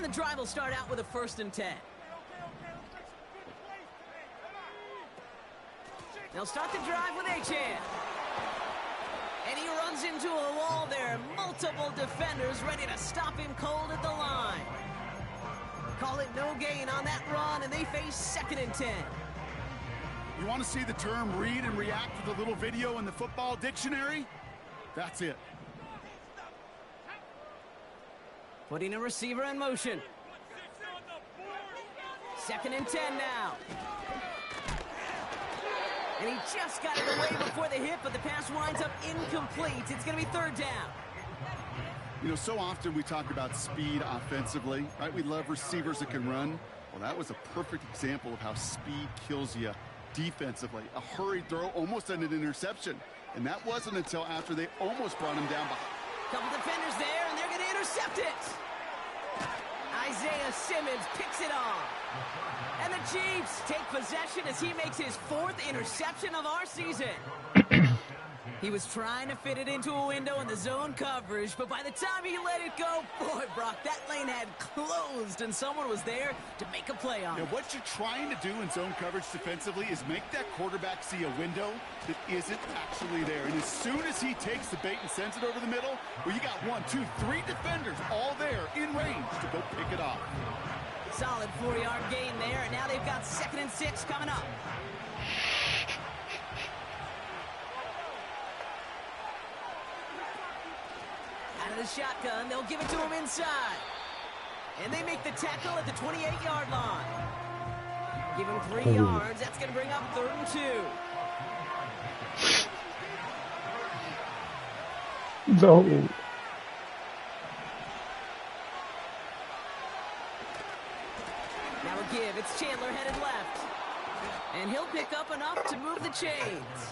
And the drive will start out with a 1st and 10. They'll start the drive with Achane. And he runs into a wall there. Multiple defenders ready to stop him cold at the line. Call it no gain on that run, and they face 2nd and 10. You want to see the term read and react to the little video in the football dictionary? That's it. Putting a receiver in motion. 2nd and 10 now. And he just got it away before the hit, but the pass winds up incomplete. It's going to be 3rd down. You know, so often we talk about speed offensively, right? We love receivers that can run. Well, that was a perfect example of how speed kills you defensively. A hurried throw, almost an interception. And that wasn't until after they almost brought him down behind. Couple defenders there, and they're going to intercept it. Isaiah Simmons picks it off. And the Chiefs take possession as he makes his 4th interception of our season. He was trying to fit it into a window in the zone coverage, but by the time he let it go, boy, Brock, that lane had closed, and someone was there to make a play on it. What you're trying to do in zone coverage defensively is make that quarterback see a window that isn't actually there. And as soon as he takes the bait and sends it over the middle, well, you got 1, 2, 3 defenders all there in range to go pick it off. Solid 4-yard gain there, and now they've got 2nd and 6 coming up. Out of the shotgun, they'll give it to him inside. And they make the tackle at the 28-yard line. Give him 3 yards. That's going to bring up 3rd and 2. No. Now a give. It's Chandler headed left. And he'll pick up enough to move the chains.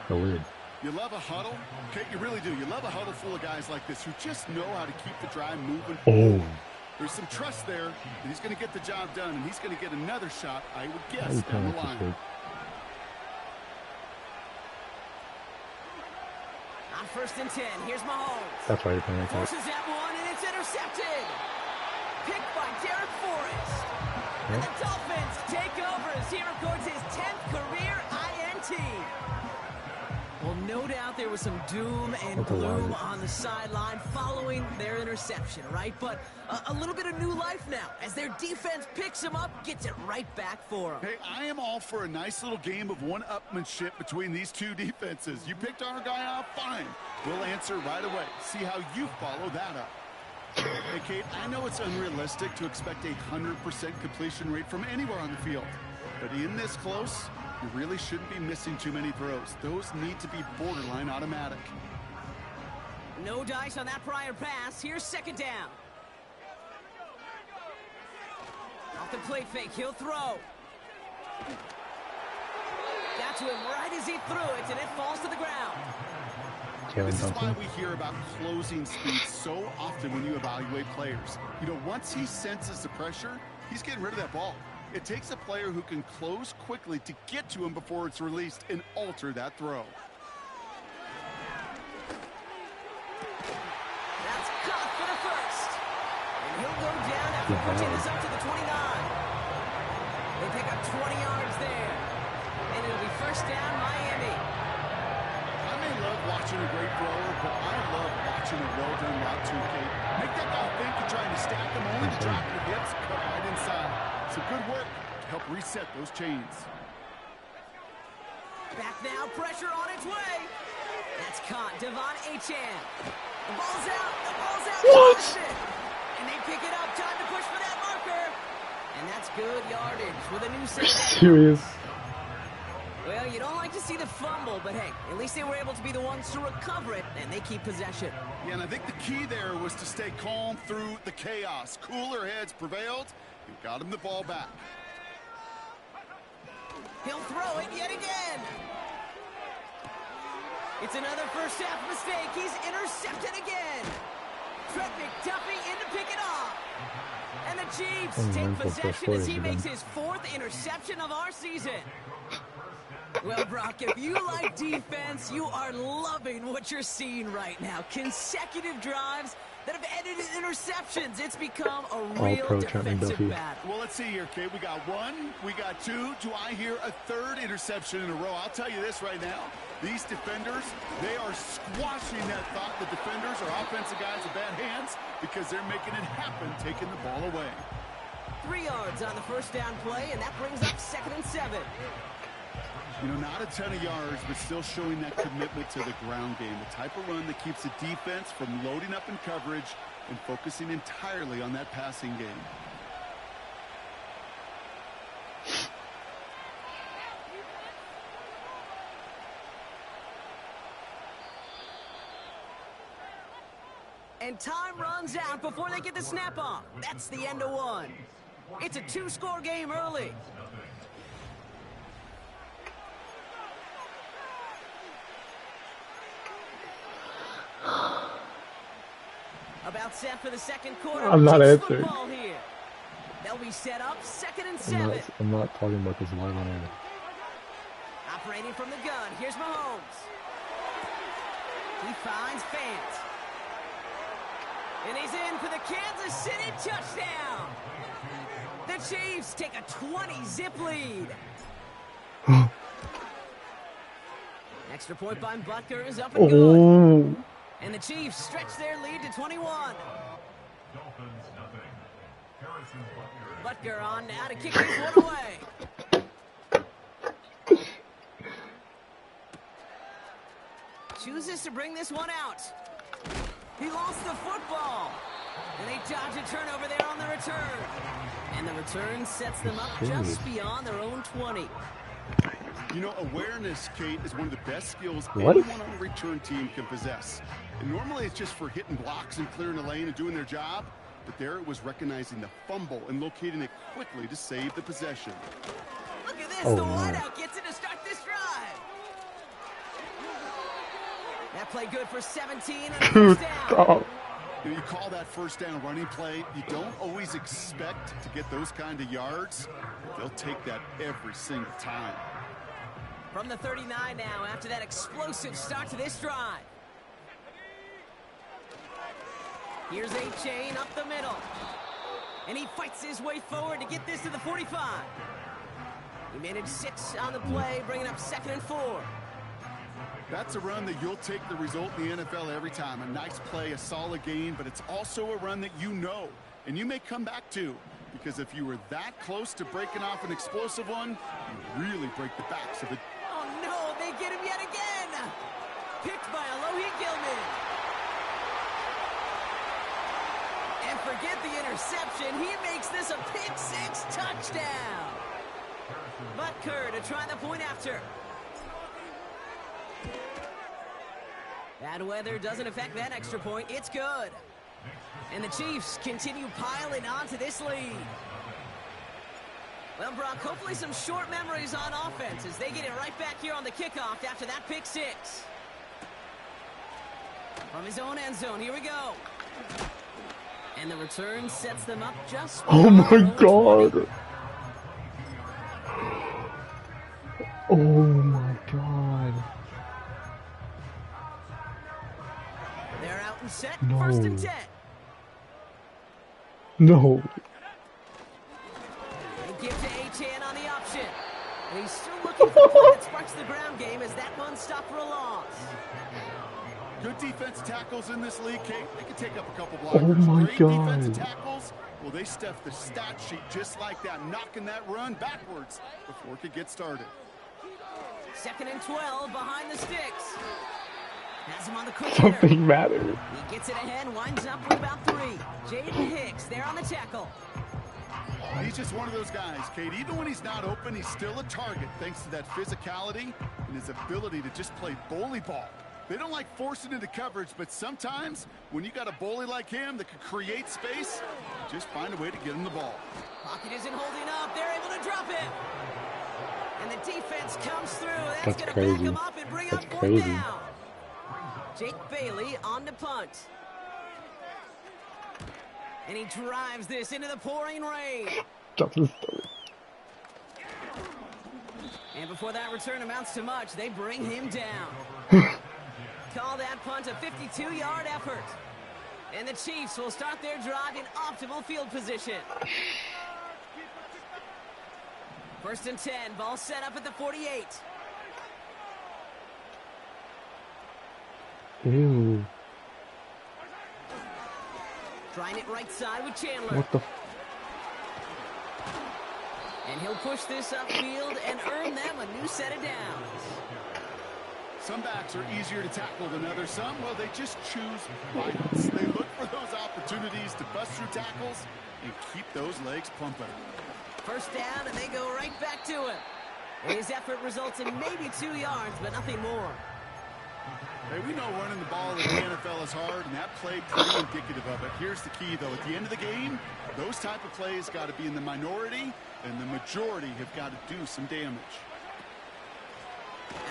So weird. You love a huddle? Okay, you really do. You love a huddle full of guys like this who just know how to keep the drive moving forward. There's some trust there that he's going to get the job done, and he's going to get another shot, I would guess, down the line. On 1st and 10, here's Mahomes. That's why you're playing like that. Forces that one, and it's intercepted. Picked by Derek Forrest. And the Dolphins take over as he records his 10th career INT. Well, no doubt there was some doom and gloom on the sideline following their interception, right? But a little bit of new life now as their defense picks him up, gets it right back for him. Hey, I am all for a nice little game of one-upmanship between these two defenses. You picked our guy off, fine. We'll answer right away. See how you follow that up. Hey, Kate, I know it's unrealistic to expect a 100% completion rate from anywhere on the field. But in this close, you really shouldn't be missing too many throws. Those need to be borderline automatic. No dice on that prior pass. Here's 2nd down. Off the play fake, he'll throw. Got to him right as he threw it, and it falls to the ground. This is why we hear about closing speed so often when you evaluate players. You know, once he senses the pressure, he's getting rid of that ball. It takes a player who can close quickly to get to him before it's released and alter that throw. That's caught for the 1st. And he'll go down after pushing this up to the 29. They pick up 20 yards there. And it'll be 1st down, Miami. I may love watching a great thrower, but I love watching a well-done route too, Kate. Make that guy think you're trying to stack them on, drop the hips, cut right inside. Some good work to help reset those chains. Back now, pressure on its way. That's caught. Devon Achane. The ball's out. The ball's out. What? And they pick it up. Time to push for that marker. And that's good yardage with a new set. Serious. Well, you don't like to see the fumble, but hey, at least they were able to be the ones to recover it, and they keep possession. Yeah, and I think the key there was to stay calm through the chaos. Cooler heads prevailed and got him the ball back. He'll throw it yet again. It's another first half mistake. He's intercepted again. Trent McDuffie in to pick it off. And the Chiefs take possession as he makes his 4th interception of our season. Well, Brock, if you like defense, you are loving what you're seeing right now. Consecutive drives that have ended in interceptions. It's become a All real pro Trent defensive McDuffie. battle. Well, let's see here, Kate. We got 1, we got 2. Do I hear a 3rd interception in a row? I'll tell you this right now. These defenders, they are squashing that thought that defenders or offensive guys with bad hands because they're making it happen, taking the ball away. 3 yards on the first down play, and that brings up 2nd and 7. You know, not a ton of yards, but still showing that commitment to the ground game. The type of run that keeps the defense from loading up in coverage and focusing entirely on that passing game. And time runs out before they get the snap off. That's the end of 1. It's a 2-score game early. About set for the second quarter. I'm not Chiefs answering. football here. They'll be set up 2nd and 7. I'm not talking about this live on air. Operating from the gun. Here's Mahomes. He finds Fant. And he's in for the Kansas City touchdown. The Chiefs take a 20-zip lead. Extra point by Butker is up and good. Oh, And the Chiefs stretch their lead to 21. Butker on now to kick this one away. Chooses to bring this one out. He lost the football. And they dodge a turnover there on the return. And the return sets them up just beyond their own 20. You know, awareness, Kate, is one of the best skills What? anyone on the return team can possess. And normally it's just for hitting blocks and clearing the lane and doing their job. But there it was recognizing the fumble and locating it quickly to save the possession. Look at this. Oh, the no. wideout gets it to start this drive. That play good for 17 and a first down. stop. You call that first down running play. You don't always expect to get those kind of yards. They'll take that every single time. From the 39 now after that explosive start to this drive. Here's A-Chain up the middle. And he fights his way forward to get this to the 45. He managed 6 on the play, bringing up 2nd and 4. That's a run that you'll take the result in the NFL every time. A nice play, a solid gain, but it's also a run that you know and you may come back to, because if you were that close to breaking off an explosive one, you really break the backs of it. Oh no, they get him yet again. Picked by Alohi Gilman. And forget the interception. He makes this a pick-6 touchdown. Butker to try the point after. Bad weather doesn't affect that extra point. It's good. And the Chiefs continue piling onto this lead. Well, Brock, hopefully some short memories on offense as they get it right back here on the kickoff after that pick-6. From his own end zone, here we go. And the return sets them up just... Oh my God. Oh my God. They're out and set. No. 1st and 10. No. They give to A-Chan on the option. And he's still looking for a play that sparks the ground game as that one stopped for a loss. Good defense tackles in this league, Kate. They can take up a couple blockers. Oh my Great God. defensive tackles. Well, they stuffed the stat sheet just like that, knocking that run backwards before it could get started. 2nd and 12 behind the sticks. Has him on the quick Something hitter. matters. He gets it ahead, winds up with about 3. Jaden Hicks there on the tackle. He's just one of those guys, Kate. Even when he's not open, he's still a target thanks to that physicality and his ability to just play bully ball. They don't like forcing into coverage, but sometimes when you got a bully like him that can create space, just find a way to get him the ball. Pocket isn't holding up. They're able to drop it. And the defense comes through. That's That's going to crazy. back him up and bring That's up 4th crazy. down. Jake Bailey on the punt. And he drives this into the pouring rain. That's his story. And before that return amounts to much, they bring him down. Call that punt a 52-yard effort. And the Chiefs will start their drive in optimal field position. 1st and 10, ball set up at the 48. Ew. Trying it right side with Chandler. What the? And he'll push this upfield and earn them a new set of downs. Some backs are easier to tackle than others. Some, well, they just choose violence. They look for those opportunities to bust through tackles and keep those legs pumping. 1st down, and they go right back to it. His effort results in maybe 2 yards, but nothing more. Hey, we know running the ball in the NFL is hard, and that play pretty indicative of it. Here's the key, though. At the end of the game, those type of plays got to be in the minority, and the majority have got to do some damage.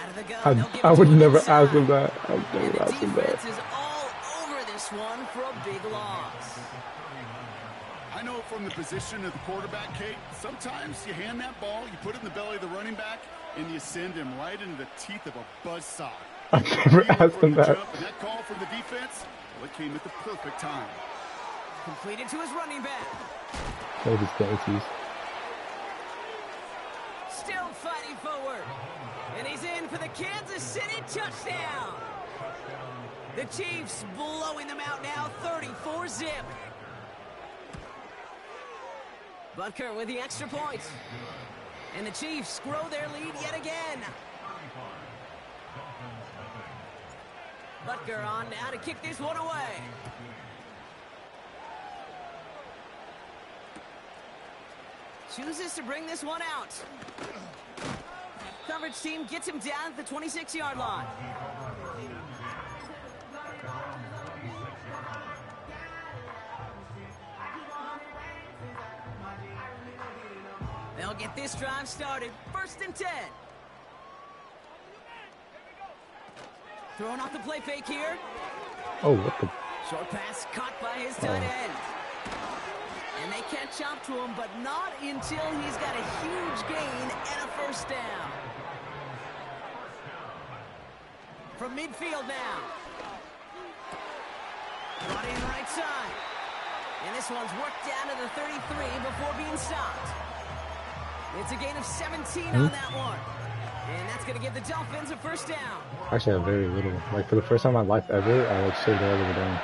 Out of the gun, I would never ask him that. I would never ask him that. Defense is all over this one for a big loss. I know from the position of the quarterback, Kate, sometimes you hand that ball, you put it in the belly of the running back, and you send him right into the teeth of a buzzsaw. I never asked him that. And that call from the defense, well, it came at the perfect time. Completed to his running back. Those are fancies. Still fighting forward. And he's in for the Kansas City touchdown. The Chiefs blowing them out now, 34-zip. Butker with the extra point. And the Chiefs grow their lead yet again. Butker on now to kick this one away. Chooses to bring this one out. Coverage team gets him down at the 26-yard line. They'll get this drive started. 1st and 10. Throwing off the play fake here. Oh, what the? Short pass caught by his tight end. And they catch up to him, but not until he's got a huge gain and a 1st down. From midfield now. Brought in right side. And this one's worked down to the 33 before being stopped. It's a gain of 17 on that one. And that's going to give the Dolphins a 1st down. Actually, I have very little. Like, for the first time in my life ever, I like saved all of it down.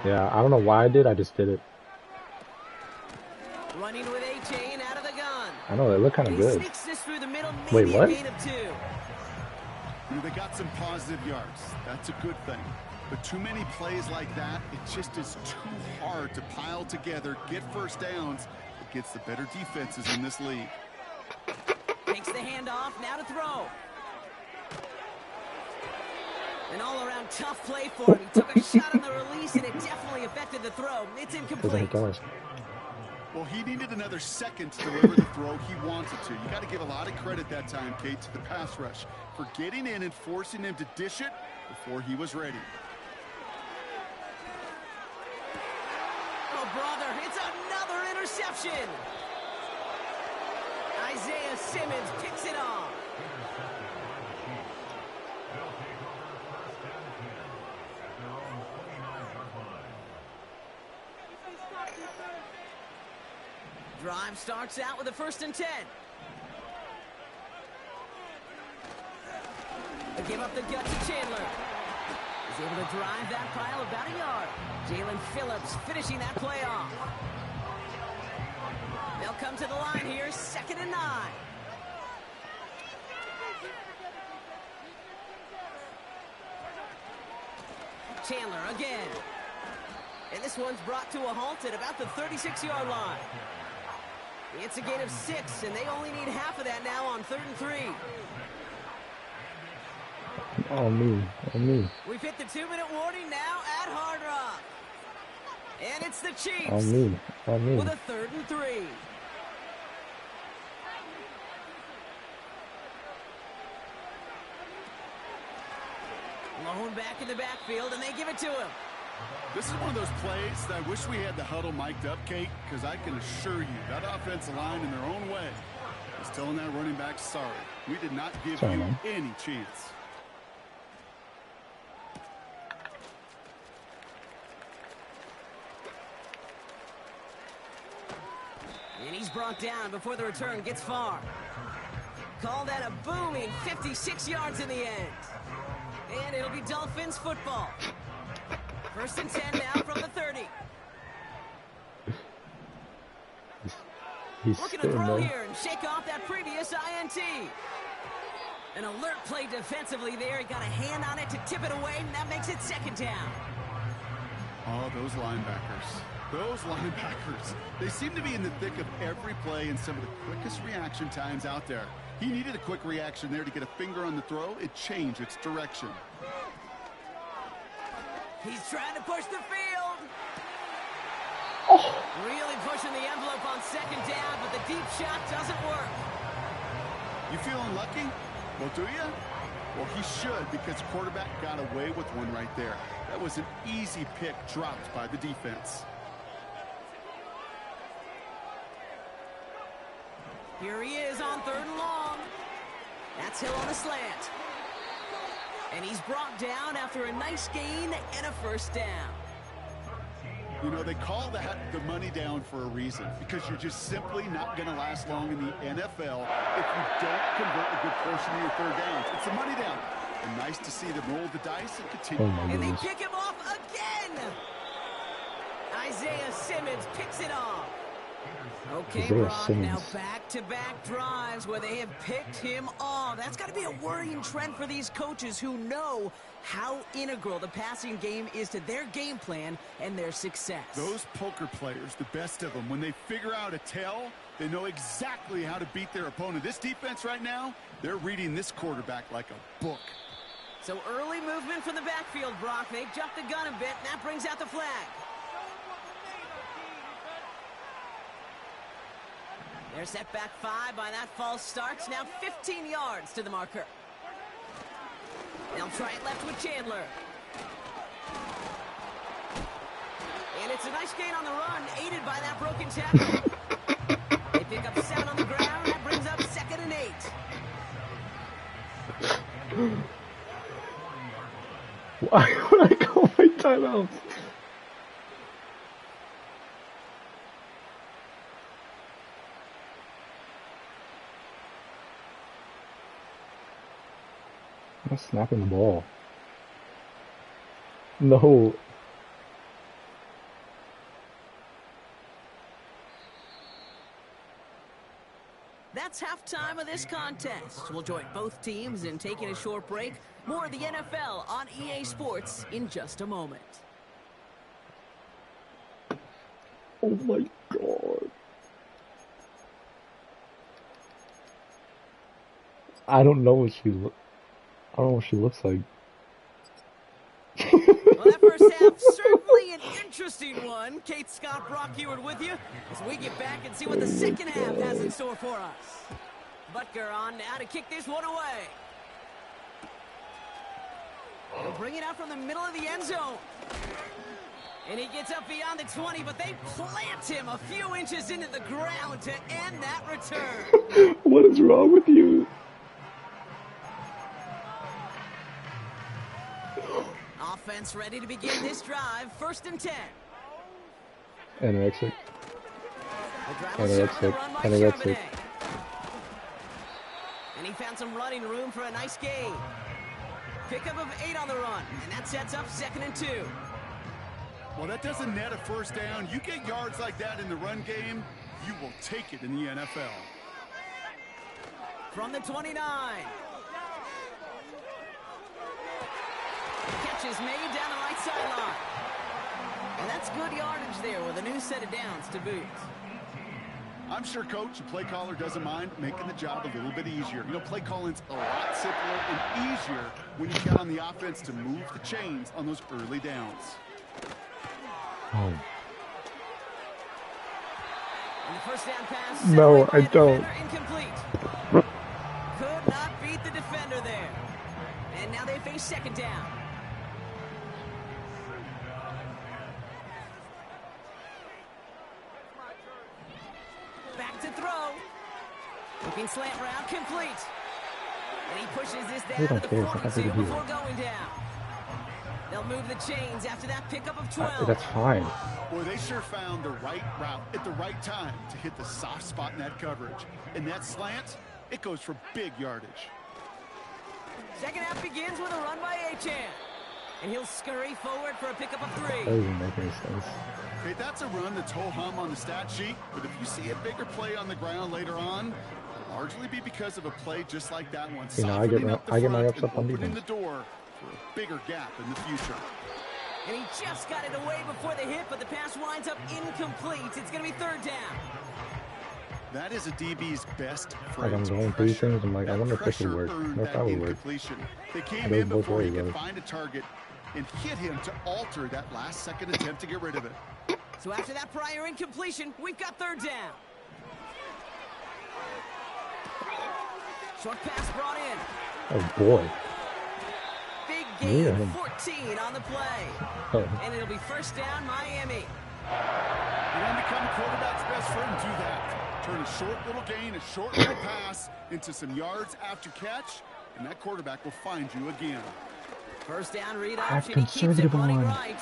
Yeah, I don't know why I did. I just did it. Running with A-Chain out of the gun. I know, it looked kind of good. Sneaks this through the middle, Wait, maybe what? a gain of 2. They got some positive yards. That's a good thing. But too many plays like that, it just is too hard to pile together, get 1st downs against the better defenses in this league. Takes the handoff, now to throw. An all-around tough play for him. He took a shot on the release, and it definitely affected the throw. It's incomplete. Well, he needed another second to deliver the throw he wanted to. You got to give a lot of credit that time, Kate, to the pass rush for getting in and forcing him to dish it before he was ready. Oh, brother, it's another interception. Isaiah Simmons picks it off. Drive starts out with a 1st and 10. They give up the gut to Chandler. He's able to drive that pile about a yard. Jalen Phillips finishing that play off. They'll come to the line here, 2nd and 9. Chandler again. And this one's brought to a halt at about the 36-yard line. It's a gain of 6, and they only need half of that now on 3rd and 3. Oh, me. Oh, me. We've hit the 2-minute warning now at Hard Rock. And it's the Chiefs. Oh, me. Oh, me. With a 3rd and 3. Lone back in the backfield, and they give it to him. This is one of those plays that I wish we had the huddle mic'd up, Kate, because I can assure you that offensive line in their own way is telling that running back, sorry, we did not give you any chance. brought down before the return gets far. Call that a booming 56 yards in the end. And it'll be Dolphins football. 1st and 10 now from the 30. He's Looking to throw though. here and shake off that previous INT. An alert play defensively there. He got a hand on it to tip it away, and that makes it 2nd down. Oh, those linebackers. Those linebackers. They seem to be in the thick of every play and some of the quickest reaction times out there. He needed a quick reaction there to get a finger on the throw. It changed its direction. He's trying to push the field. Oh. Really pushing the envelope on 2nd down, but the deep shot doesn't work. You feeling lucky? Well, do you? Well, he should, because the quarterback got away with one right there. That was an easy pick dropped by the defense. Here he is on 3rd and long. That's Hill on a slant. And he's brought down after a nice gain and a 1st down. You know, they call that the money down for a reason, because you're just simply not going to last long in the NFL if you don't convert a good portion of your 3rd downs. It's a money down. And nice to see them roll the dice and continue. Oh my And they goodness. pick him off again. Isaiah Simmons picks it off. Okay, Isaiah Brock, Simmons. now back-to-back drives where they have picked him off. That's got to be a worrying trend for these coaches who know how integral the passing game is to their game plan and their success. Those poker players, the best of them, when they figure out a tell, they know exactly how to beat their opponent. This defense right now, they're reading this quarterback like a book. So early movement from the backfield, Brock. They've jumped the gun a bit, and that brings out the flag. They're set back 5 by that false start. Now 15 yards to the marker. They'll try it left with Chandler. And it's a nice gain on the run, aided by that broken tackle. They pick up 7 on the ground. That brings up 2nd and 8. Why would I call my timeouts? I'm snapping the ball. No. That's halftime of this contest. We'll join both teams in taking a short break. More of the NFL on EA Sports in just a moment. Oh my god. I don't know what she looks like. Well, that first half, certainly an interesting one. Kate Scott, Brock Heward with you as we get back and see what the second half has in store for us. Butker on now to kick this one away. He'll bring it out from the middle of the end zone. And he gets up beyond the 20, but they plant him a few inches into the ground to end that return. What is wrong with you? Offense ready to begin this drive. 1st and 10. Anorexic. The drive will start with a run by Charbonnet. And he found some running room for a nice gain. Pickup of 8 on the run, and that sets up 2nd and 2. Well, that doesn't net a 1st down. You get yards like that in the run game, you will take it in the NFL. From the 29. Catch is made down the right sideline. And that's good yardage there with a new set of downs to boot. I'm sure coach, the play caller, doesn't mind making the job a little bit easier. You know, play calling's a lot simpler and easier when you count on the offense to move the chains on those early downs. Oh. And the 1st down pass. No, I don't. Incomplete. Could not beat the defender there. And now they face 2nd down. Back to throw. Looking slant route, complete. And he pushes this down to the 42 before going down. They'll move the chains after that pickup of 12. That's fine. Boy, they sure found the right route at the right time to hit the soft spot in that coverage. And that slant, it goes for big yardage. Second half begins with a run by Achan. And he'll scurry forward for a pickup of 3. That doesn't make any sense. Okay, that's a run that's ho-hum on the stat sheet, but if you see a bigger play on the ground later on, it'll largely be because of a play just like that one. You know, I get my ups up on opening defense. the door for a bigger gap in the future. And he just got it away before the hit, but the pass winds up incomplete. It's going to be 3rd down. That is a DB's best Like friend. I'm going through things, I'm like, I wonder if this would work. That That would work. incompletion. They came It goes in both before he ways, could though. find a target and hit him to alter that last-second attempt to get rid of it. So after that prior incompletion, we've got 3rd down. Short pass brought in. Oh boy. Big gain, Yeah. 14 on the play. Oh. And it'll be 1st down, Miami. You don't become a quarterback's best friend, do that. Turn a short little gain, a short little pass into some yards after catch, and that quarterback will find you again. 1st down read Have option. He keeps it conservative running on. right.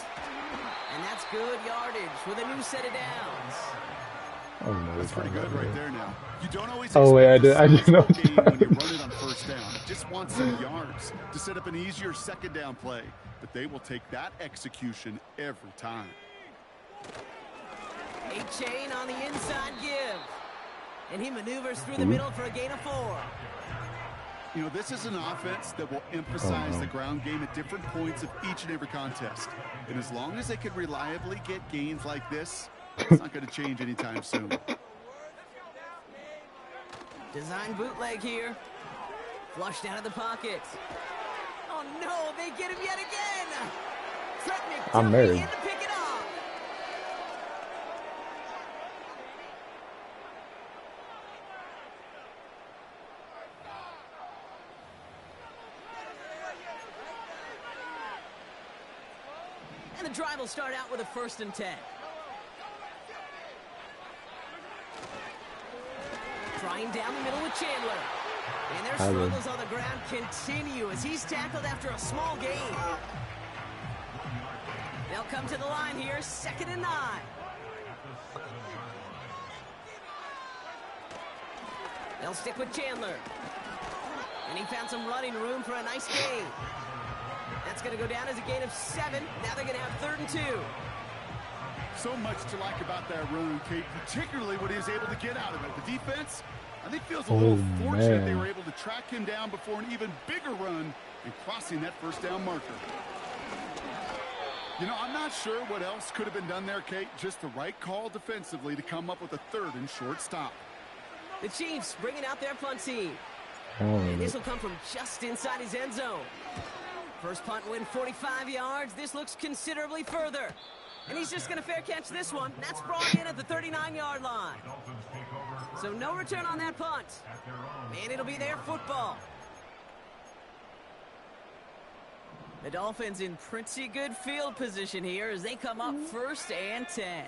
And that's good yardage with a new set of downs. Oh no. That's pretty good right there now. You don't always Oh, wait, I expect a didn't know. sizable gain when you run it on 1st down. Just want some yards to set up an easier 2nd down play. But they will take that execution every time. Chain on the inside give. And he maneuvers through the middle for a gain of 4. You know, this is an offense that will emphasize the ground game at different points of each and every contest. And as long as they can reliably get gains like this, it's not going to change anytime soon. Design bootleg here. Flushed out of the pocket. Oh no, they get him yet again. Tretnick I'm married. in to pick it up. And the drive will start out with a 1st and 10. Trying down the middle with Chandler. And their struggles on the ground continue as he's tackled after a small gain. They'll come to the line here, 2nd and 9. They'll stick with Chandler. And he found some running room for a nice gain. That's going to go down as a gain of 7. Now they're going to have 3rd and 2. So much to like about that run, Kate, particularly what he was able to get out of it. The defense, I think, feels a little fortunate they were able to track him down before an even bigger run and crossing that 1st down marker. You know, I'm not sure what else could have been done there, Kate. Just the right call defensively to come up with a 3rd and short stop. The Chiefs bringing out their punt team. And this will come from just inside his end zone. First punt win 45 yards. This looks considerably further. And he's just going to fair catch this one. That's brought in at the 39-yard line. So no return on that punt. And it'll be their football. The Dolphins in pretty good field position here as they come up 1st and 10.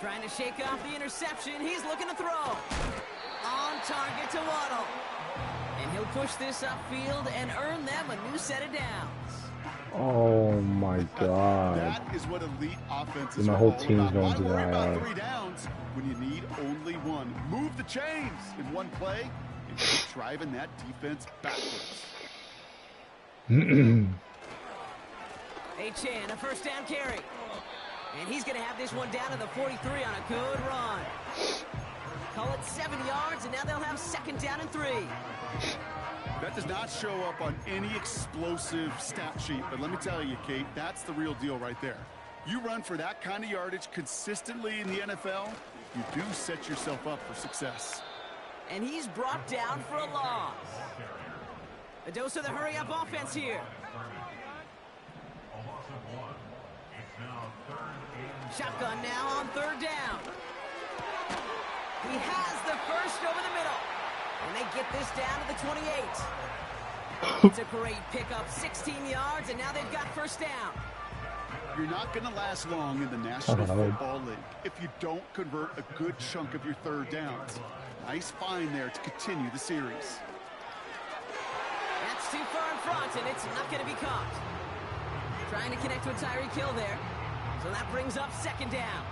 Trying to shake off the interception. He's looking to throw. On target to Waddle. And he'll push this upfield and earn them a new set of downs. Oh my god. That is what elite offenses My are whole all team's about. going Why to the worry about IR. 3 downs when you need only 1? Move the chains in one play and keep driving that defense backwards. Achan, a 1st down carry. And he's going to have this one down to the 43 on a good run. Call it 70 yards, and now they'll have 2nd down and 3. That does not show up on any explosive stat sheet, but let me tell you, Kate, that's the real deal right there. You run for that kind of yardage consistently in the NFL, you do set yourself up for success. And he's brought down for a loss. A dose of the hurry-up offense here. Shotgun now on 3rd down. He has the first over the middle. And they get this down to the 28. It's a great pickup, 16 yards, and now they've got 1st down. You're not going to last long in the National Football League if you don't convert a good chunk of your 3rd downs. Nice find there to continue the series. That's too far in front, and it's not going to be caught. Trying to connect with Tyreek Hill there. So that brings up second down.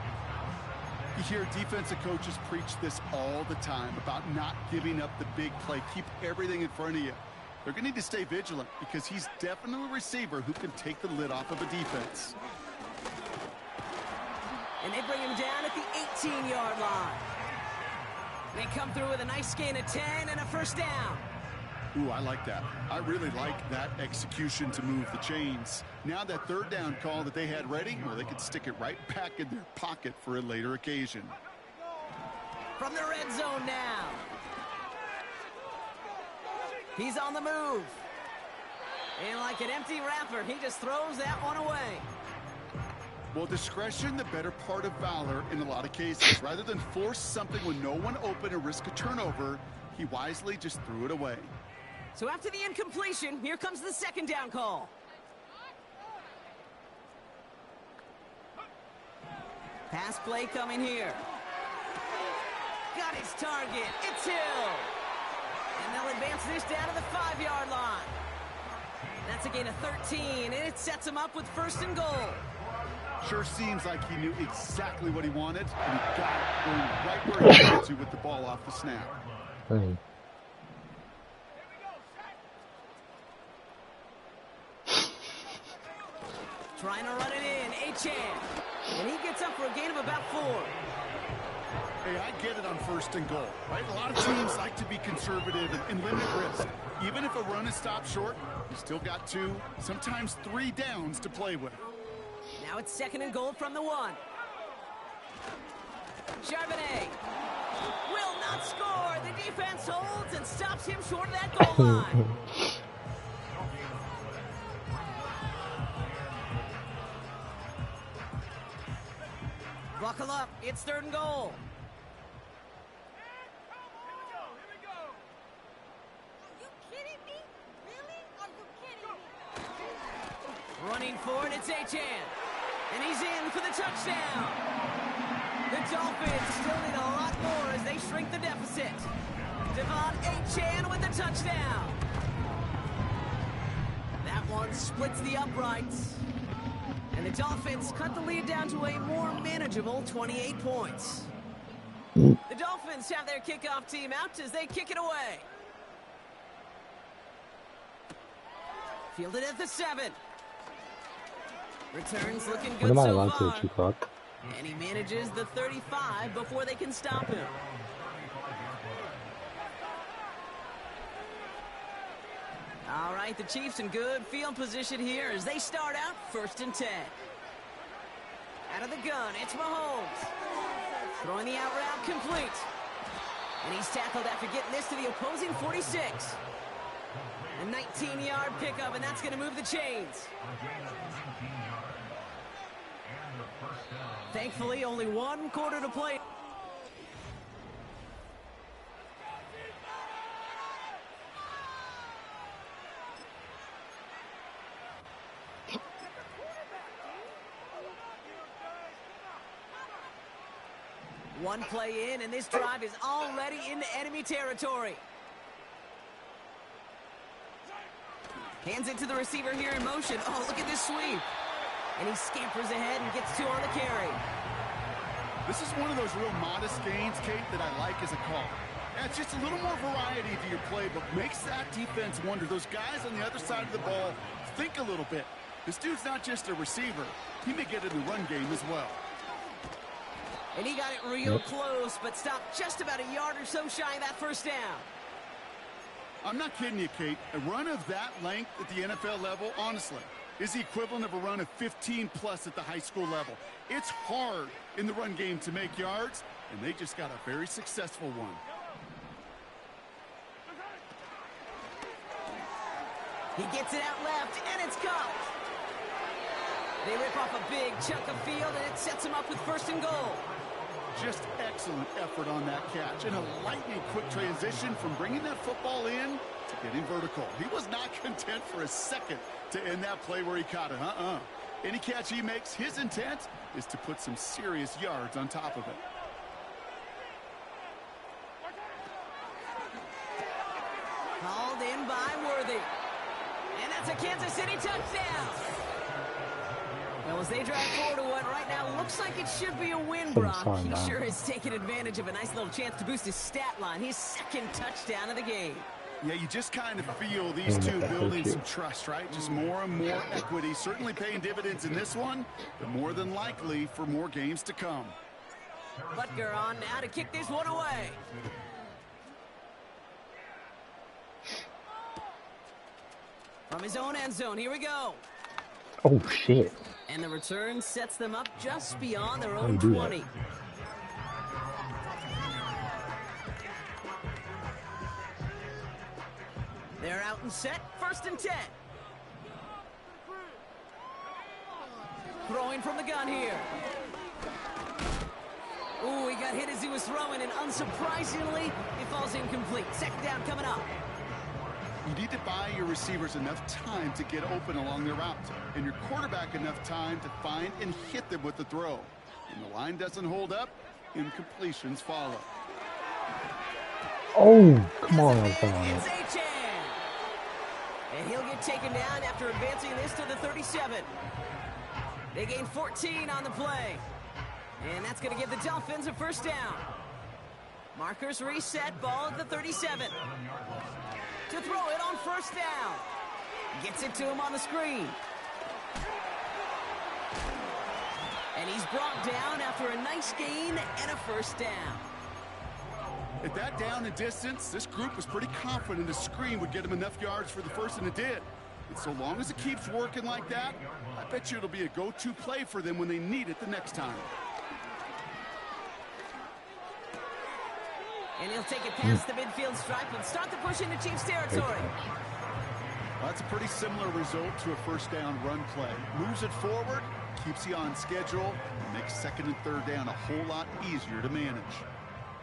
You hear defensive coaches preach this all the time about not giving up the big play. Keep everything in front of you. They're going to need to stay vigilant because he's definitely a receiver who can take the lid off of a defense. And they bring him down at the 18-yard line. They come through with a nice gain of 10 and a first down. Ooh, I like that. I really like that execution to move the chains. Now that third down call that they had ready, well, they could stick it right back in their pocket for a later occasion. From the red zone now. He's on the move. And like an empty wrapper, he just throws that one away. Well, discretion, the better part of valor in a lot of cases. Rather than force something when no one open and risk a turnover, he wisely just threw it away. So after the incompletion, here comes the second down call. Pass play coming here. Got his target. It's Hill. And they'll advance this down to the 5-yard line. That's a gain of 13, and it sets him up with first and goal. Sure seems like he knew exactly what he wanted, and he got it going right where he wanted to with the ball off the snap. Hey. Trying to run it in, Achane. And he gets up for a gain of about 4. Hey, I get it on first and goal, right? A lot of teams like to be conservative and limit risk. Even if a run is stopped short, you still got 2, sometimes 3 downs to play with. Now it's second and goal from the 1. Charbonnet will not score. The defense holds and stops him short of that goal line. Buckle up. It's third and goal. Running forward, it's Achane. And he's in for the touchdown. The Dolphins still need a lot more as they shrink the deficit. Devon Achane with the touchdown. That one splits the uprights. And the Dolphins cut the lead down to a more manageable 28 points. The Dolphins have their kickoff team out as they kick it away. Fielded at the 7. Returns looking good What am I so allowed far. to, Tupac? And he manages the 35 before they can stop him. All right, the Chiefs in good field position here as they start out first and 10. Out of the gun, it's Mahomes. Throwing the out route complete. And he's tackled after getting this to the opposing 46. A 19-yard pickup, and that's going to move the chains. Thankfully, only 1 quarter to play. One play in, and this drive is already into enemy territory. Hands it to the receiver here in motion. Oh, look at this sweep. And he scampers ahead and gets 2 on the carry. This is one of those real modest gains, Kate, that I like as a call. Yeah, it's just a little more variety to your playbook. Makes that defense wonder. Those guys on the other side of the ball think a little bit. This dude's not just a receiver. He may get in the run game as well. And he got it real close, but stopped just about a yard or so shy of that first down. I'm not kidding you, Kate. A run of that length at the NFL level, honestly, is the equivalent of a run of 15-plus at the high school level. It's hard in the run game to make yards, and they just got a very successful one. He gets it out left, and it's caught. They rip off a big chunk of field, and it sets him up with first and goal. Just excellent effort on that catch, and a lightning quick transition from bringing that football in to getting vertical. He was not content for a second to end that play where he caught it. Any catch he makes, his intent is to put some serious yards on top of it. Called in by Worthy. And that's a Kansas City touchdown. Well, as they drive forward to what right now looks like it should be a win, So Brock. sorry, He man. sure has taken advantage of a nice little chance to boost his stat line. His second touchdown of the game. Yeah, you just kind of feel these two building some trust, right? Just more and more equity. Certainly paying dividends in this one, but more than likely for more games to come. Butker on now to kick this one away. From his own end zone, here we go. Oh shit. And the return sets them up just beyond their do own you do 20. that? They're out and set, 1st and 10. Throwing from the gun here. Ooh, he got hit as he was throwing, and unsurprisingly, it falls incomplete. 2nd down coming up. You need to buy your receivers enough time to get open along their route, and your quarterback enough time to find and hit them with the throw. When the line doesn't hold up, incompletions follow. Oh, come on, I'm on It's it. Achane. And he'll get taken down after advancing this to the 37. They gain 14 on the play. And that's going to give the Dolphins a 1st down. Markers reset, ball at the 37. To throw it on 1st down. Gets it to him on the screen. And he's brought down after a nice gain and a 1st down. At that down and distance, this group was pretty confident a screen would get them enough yards for the 1st, and it did. And so long as it keeps working like that, I bet you it'll be a go-to play for them when they need it the next time. And he'll take it past the midfield stripe and start the push into Chiefs territory. Well, that's a pretty similar result to a 1st down run play. Moves it forward, keeps you on schedule, and makes 2nd and 3rd down a whole lot easier to manage.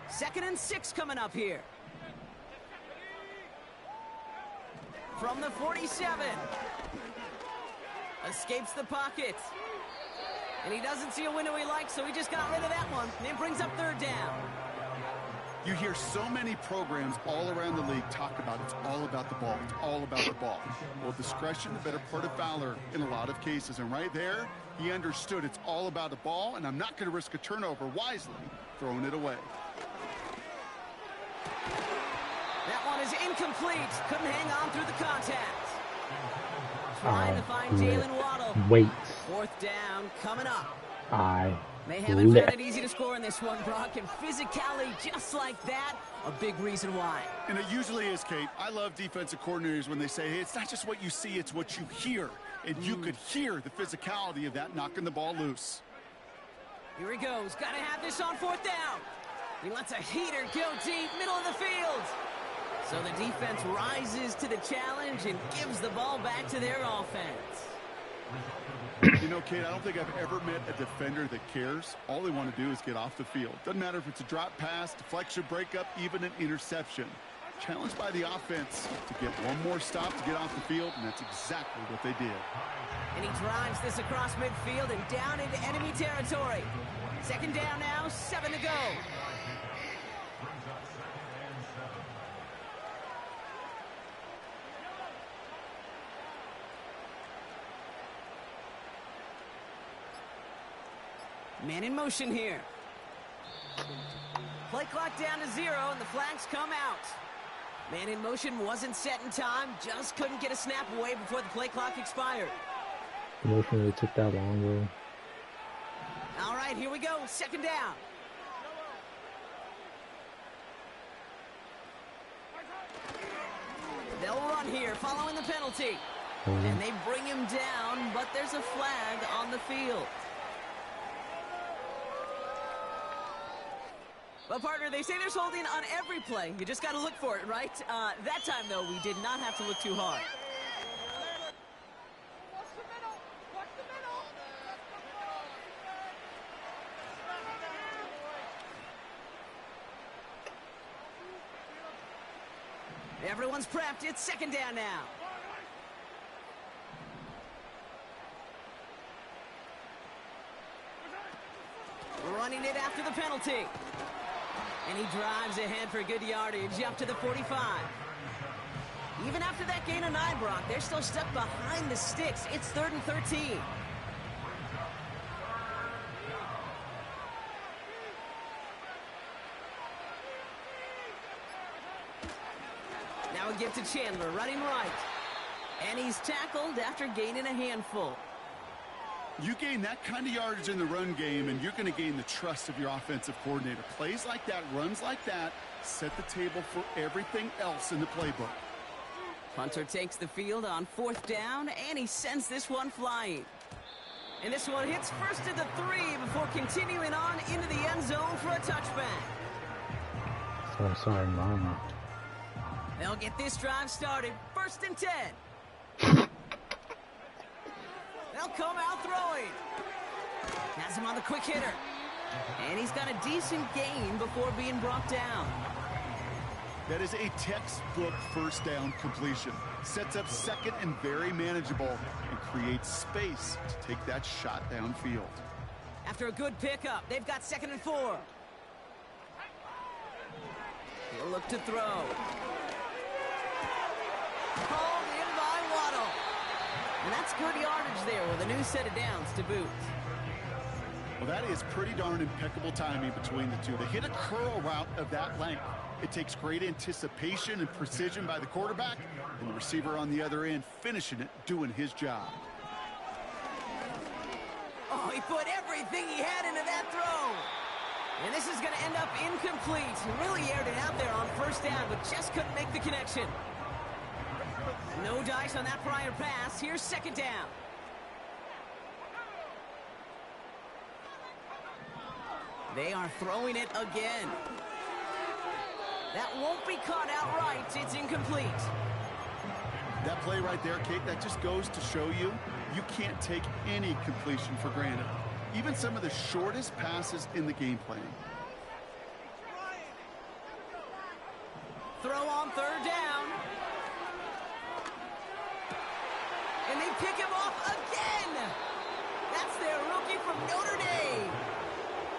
2nd and 6 coming up here. From the 47. Escapes the pocket. And he doesn't see a window he likes, so he just got rid of that one. And it brings up 3rd down. You hear so many programs all around the league talk about it's all about the ball. It's all about the ball. Well, discretion, the better part of valor in a lot of cases. And right there, he understood it's all about the ball, and I'm not going to risk a turnover, wisely throwing it away. That one is incomplete. Couldn't hang on through the contact. Trying to find Jalen Waddle. Wait. 4th down coming up. They haven't found Lit. it easy to score in this one, Brock, and physicality just like that, a big reason why. And it usually is, Kate. I love defensive coordinators when they say, hey, it's not just what you see, it's what you hear. And you could hear the physicality of that knocking the ball loose. Here he goes. Got to have this on 4th down. He lets a heater go deep, middle of the field. So the defense rises to the challenge and gives the ball back to their offense. You know, Kate, I don't think I've ever met a defender that cares. All they want to do is get off the field. Doesn't matter if it's a drop pass, deflection, breakup, even an interception. Challenged by the offense to get one more stop to get off the field, and that's exactly what they did. And he drives this across midfield and down into enemy territory. 2nd down now, 7 to go. Man in motion here. Play clock down to 0, and the flags come out. Man in motion wasn't set in time, just couldn't get a snap away before the play clock expired. The motion really took that long, bro. All right, here we go. 2nd down. They'll run here following the penalty. And they bring him down, but there's a flag on the field. Well, partner, they say there's holding on every play. You just got to look for it, right? That time, though, we did not have to look too hard. Everyone's prepped. It's 2nd down now. Running it after the penalty. And he drives ahead for good yardage up to the 45. Even after that gain of 9, Brock, they're still stuck behind the sticks. It's 3rd and 13. Now a give to Chandler, running right. And he's tackled after gaining a handful. You gain that kind of yardage in the run game, and you're going to gain the trust of your offensive coordinator. Plays like that, runs like that, set the table for everything else in the playbook. Hunter takes the field on 4th down, and he sends this one flying. And this one hits first at the 3 before continuing on into the end zone for a touchback. So I'm sorry, Mama. They'll get this drive started. 1st and 10. They'll come out throwing. Has him on the quick hitter. And he's got a decent gain before being brought down. That is a textbook first down completion. Sets up second and very manageable and creates space to take that shot downfield. After a good pickup, they've got 2nd and 4. He'll look to throw. Called in by Waddle. And that's good yardage there with a new set of downs to boot. Well, that is pretty darn impeccable timing between the two. They hit a curl route of that length. It takes great anticipation and precision by the quarterback, and the receiver on the other end finishing it, doing his job. Oh, he put everything he had into that throw. And this is going to end up incomplete. He really aired it out there on 1st down, but just couldn't make the connection. No dice on that prior pass. Here's 2nd down. They are throwing it again. That won't be caught outright. It's incomplete. That play right there, Kate, that just goes to show you can't take any completion for granted. Even some of the shortest passes in the game plan. Throw on 3rd down. And they pick him off again. That's their rookie from Notre Dame.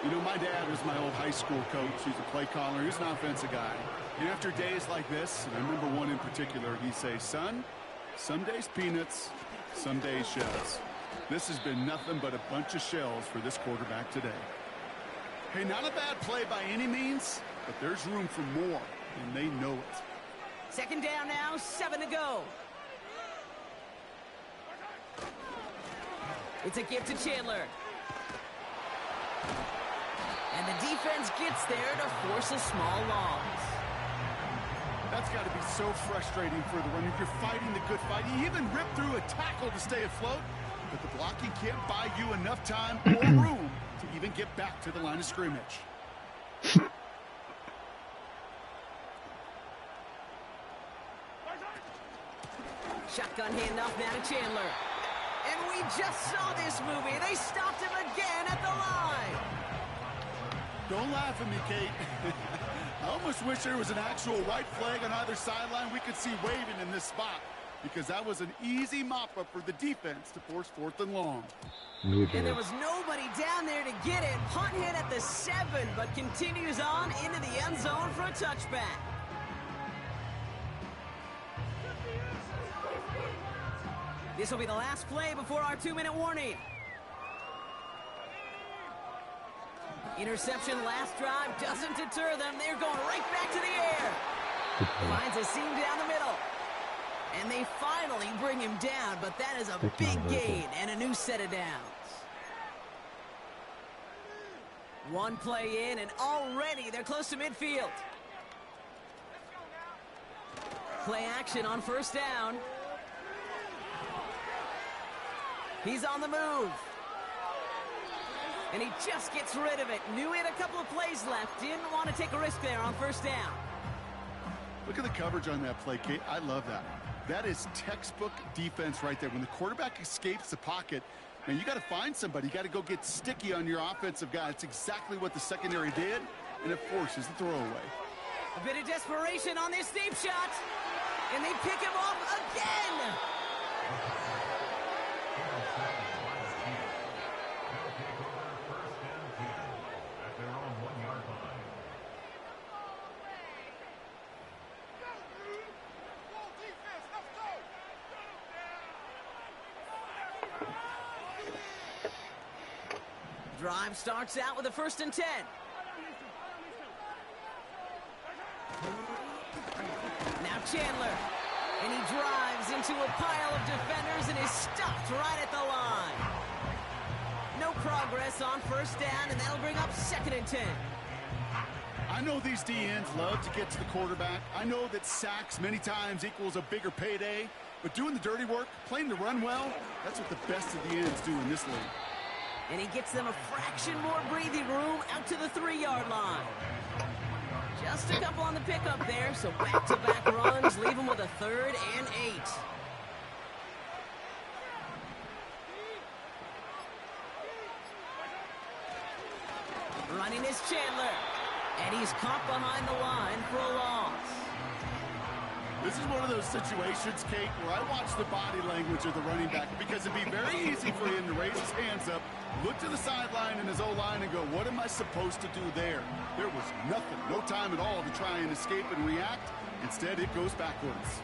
You know, my dad was my old high school coach. He's a play caller. He's an offensive guy. And after days like this, and I remember one in particular, he'd say, son, some days peanuts, some days shells. This has been nothing but a bunch of shells for this quarterback today. Hey, not a bad play by any means, but there's room for more, and they know it. 2nd down now, 7 to go. It's a give to Chandler. And the defense gets there to force a small loss. That's got to be so frustrating for the runner. You're fighting the good fight. You even rip through a tackle to stay afloat, but the blocking can't buy you enough time or room to even get back to the line of scrimmage. Shotgun handoff now to Chandler. And we just saw this movie. They stopped him again at the line. Don't laugh at me, Kate. I almost wish there was an actual white flag on either sideline we could see waving in this spot, because that was an easy mop-up for the defense to force 4th and long. And there was nobody down there to get it. Punt hit at the 7, but continues on into the end zone for a touchback. This will be the last play before our 2-minute warning. Interception last drive doesn't deter them. They're going right back to the air. Finds a seam down the middle. And they finally bring him down, but that is a big gain and a new set of downs. One play in, and already they're close to midfield. Play action on 1st down. He's on the move. And he just gets rid of it. Knew he had a couple of plays left. Didn't want to take a risk there on 1st down. Look at the coverage on that play, Kate. I love that. That is textbook defense right there. When the quarterback escapes the pocket, man, you got to find somebody. You got to go get sticky on your offensive guy. It's exactly what the secondary did, and it forces the throwaway. A bit of desperation on this deep shot. And they pick him off again. Drive starts out with a 1st and 10. Now Chandler. And he drives into a pile of defenders and is stopped right at the line. No progress on first down, and that'll bring up 2nd and 10. I know these D-ends love to get to the quarterback. I know that sacks many times equals a bigger payday. But doing the dirty work, playing the run well, that's what the best of the ends do in this league. And he gets them a fraction more breathing room out to the 3-yard line. Just a couple on the pickup there, so back-to-back runs leave him with a 3rd and 8. Running is Chandler. And he's caught behind the line for a loss. This is one of those situations, Kate, where I watch the body language of the running back because it'd be very easy for him to raise his hands up, look to the sideline in his O-line and go, what am I supposed to do there? There was nothing, no time at all to try and escape and react. Instead, it goes backwards.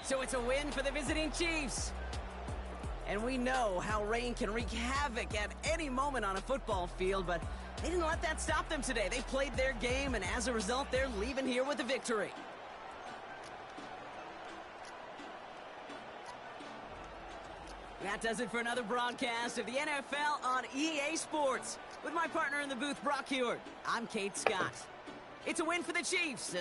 So it's a win for the visiting Chiefs. And we know how rain can wreak havoc at any moment on a football field, but they didn't let that stop them today. They played their game, and as a result, they're leaving here with a victory. That does it for another broadcast of the NFL on EA Sports. With my partner in the booth, Brock Hewitt, I'm Kate Scott. It's a win for the Chiefs.